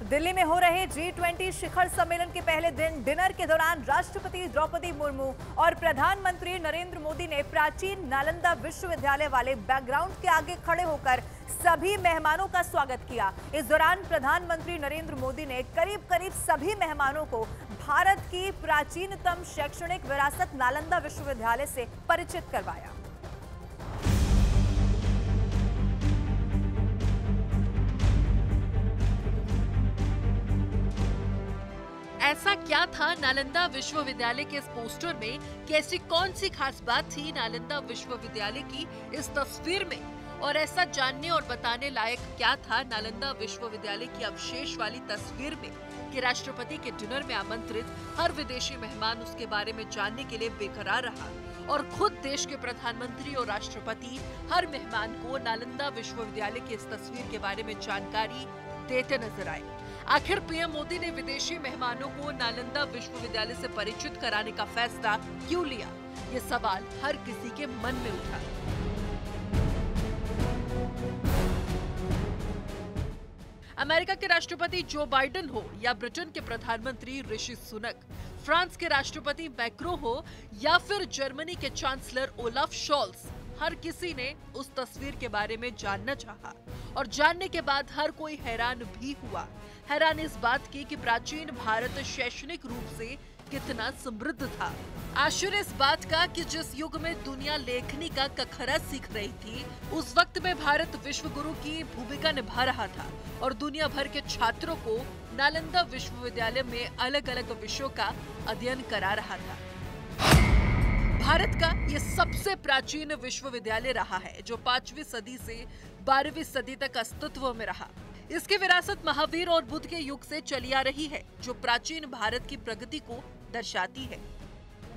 दिल्ली में हो रहे G20 शिखर सम्मेलन के पहले दिन डिनर के दौरान राष्ट्रपति द्रौपदी मुर्मू और प्रधानमंत्री नरेंद्र मोदी ने प्राचीन नालंदा विश्वविद्यालय वाले बैकग्राउंड के आगे खड़े होकर सभी मेहमानों का स्वागत किया। इस दौरान प्रधानमंत्री नरेंद्र मोदी ने करीब सभी मेहमानों को भारत की प्राचीनतम शैक्षणिक विरासत नालंदा विश्वविद्यालय से परिचित करवाया। ऐसा क्या था नालंदा विश्वविद्यालय के इस पोस्टर में कि ऐसी कौन सी खास बात थी नालंदा विश्वविद्यालय की इस तस्वीर में, और ऐसा जानने और बताने लायक क्या था नालंदा विश्वविद्यालय की अवशेष वाली तस्वीर में कि राष्ट्रपति के डिनर में आमंत्रित हर विदेशी मेहमान उसके बारे में जानने के लिए बेकरार रहा और खुद देश के प्रधानमंत्री और राष्ट्रपति हर मेहमान को नालंदा विश्वविद्यालय की इस तस्वीर के बारे में जानकारी देते नजर आए। आखिर पीएम मोदी ने विदेशी मेहमानों को नालंदा विश्वविद्यालय से परिचित कराने का फैसला क्यों लिया, ये सवाल हर किसी के मन में उठा। अमेरिका के राष्ट्रपति जो बाइडेन हो या ब्रिटेन के प्रधानमंत्री ऋषि सुनक, फ्रांस के राष्ट्रपति मैक्रो हो या फिर जर्मनी के चांसलर ओलाफ शॉल्स, हर किसी ने उस तस्वीर के बारे में जानना चाहा और जानने के बाद हर कोई हैरान भी हुआ। हैरान इस बात की कि प्राचीन भारत शैक्षणिक रूप से कितना समृद्ध था। आश्चर्य इस बात का कि जिस युग में दुनिया लेखनी का कखरा सीख रही थी, उस वक्त में भारत विश्व गुरु की भूमिका निभा रहा था और दुनिया भर के छात्रों को नालंदा विश्वविद्यालय में अलग अलग विषयों का अध्ययन करा रहा था। भारत का ये सबसे प्राचीन विश्वविद्यालय रहा है जो 5वीं सदी से 12वीं सदी तक अस्तित्व में रहा। इसकी विरासत महावीर और बुद्ध के युग से चली आ रही है जो प्राचीन भारत की प्रगति को दर्शाती है।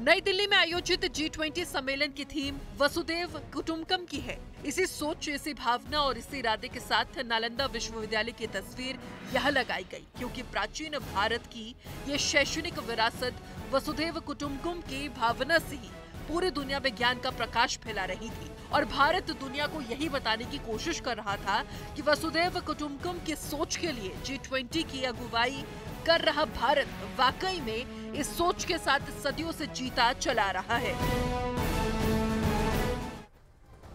नई दिल्ली में आयोजित G20 सम्मेलन की थीम वसुधैव कुटुंबकम की है। इसी सोच, इसी भावना और इसी इरादे के साथ नालंदा विश्वविद्यालय की तस्वीर यह लगाई गई, क्योंकि प्राचीन भारत की ये शैक्षणिक विरासत वसुधैव कुटुंबकम की भावना से ही पूरी दुनिया में ज्ञान का प्रकाश फैला रही थी और भारत दुनिया को यही बताने की कोशिश कर रहा था कि वसुधैव कुटुंबकम की सोच के लिए G20 की अगुवाई कर रहा भारत वाकई में इस सोच के साथ सदियों से जीता चला रहा है।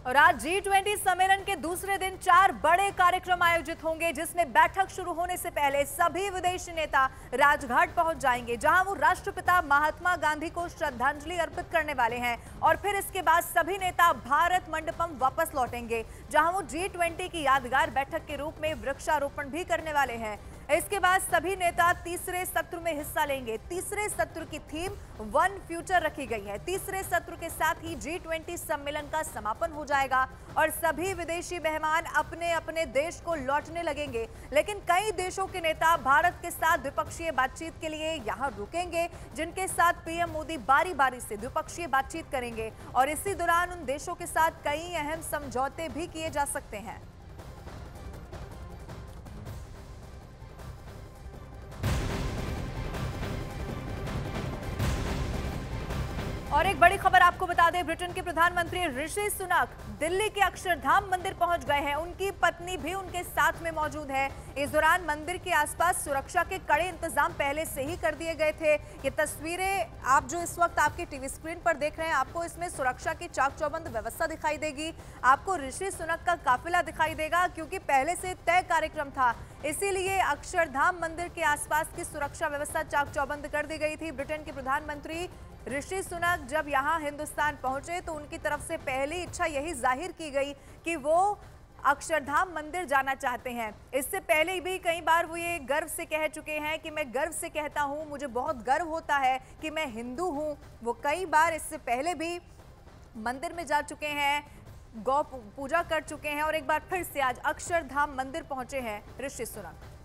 और आज G20 सम्मेलन के दूसरे दिन 4 बड़े कार्यक्रम आयोजित होंगे, जिसमें बैठक शुरू होने से पहले सभी विदेशी नेता राजघाट पहुंच जाएंगे, जहां वो राष्ट्रपिता महात्मा गांधी को श्रद्धांजलि अर्पित करने वाले हैं। और फिर इसके बाद सभी नेता भारत मंडपम वापस लौटेंगे, जहां वो G20 की यादगार बैठक के रूप में वृक्षारोपण भी करने वाले हैं। इसके बाद सभी नेता तीसरे सत्र में हिस्सा लेंगे। तीसरे सत्र की थीम वन फ्यूचर रखी गई है। तीसरे सत्र के साथ ही G20 सम्मेलन का समापन हो जाएगा और सभी विदेशी मेहमान अपने अपने देश को लौटने लगेंगे। लेकिन कई देशों के नेता भारत के साथ द्विपक्षीय बातचीत के लिए यहां रुकेंगे, जिनके साथ पीएम मोदी बारी बारी से द्विपक्षीय बातचीत करेंगे और इसी दौरान उन देशों के साथ कई अहम समझौते भी किए जा सकते हैं। और एक बड़ी खबर आपको बता दें, ब्रिटेन के प्रधानमंत्री ऋषि सुनक दिल्ली के अक्षरधाम मंदिर पहुंच गए हैं। उनकी पत्नी भी उनके साथ में मौजूद है। इस दौरान मंदिर के आसपास सुरक्षा के कड़े इंतजाम पहले से ही कर दिए गए थे। ये तस्वीरें आप जो इस वक्त आपकी टीवी स्क्रीन पर देख रहे हैं, आपको इसमें सुरक्षा की चाक चौबंद व्यवस्था दिखाई देगी। आपको ऋषि सुनक का काफिला दिखाई देगा, क्योंकि पहले से तय कार्यक्रम था, इसीलिए अक्षरधाम मंदिर के आसपास की सुरक्षा व्यवस्था चाक चौबंद कर दी गई थी। ब्रिटेन के प्रधानमंत्री ऋषि सुनक जब यहां हिंदुस्तान पहुंचे तो उनकी तरफ से पहली इच्छा यही जाहिर की गई कि वो अक्षरधाम मंदिर जाना चाहते हैं। इससे पहले भी कई बार वो ये गर्व से कह चुके हैं कि मैं गर्व से कहता हूं, मुझे बहुत गर्व होता है कि मैं हिंदू हूं। वो कई बार इससे पहले भी मंदिर में जा चुके हैं, गौ पूजा कर चुके हैं और एक बार फिर से आज अक्षरधाम मंदिर पहुंचे हैं ऋषि सुनक।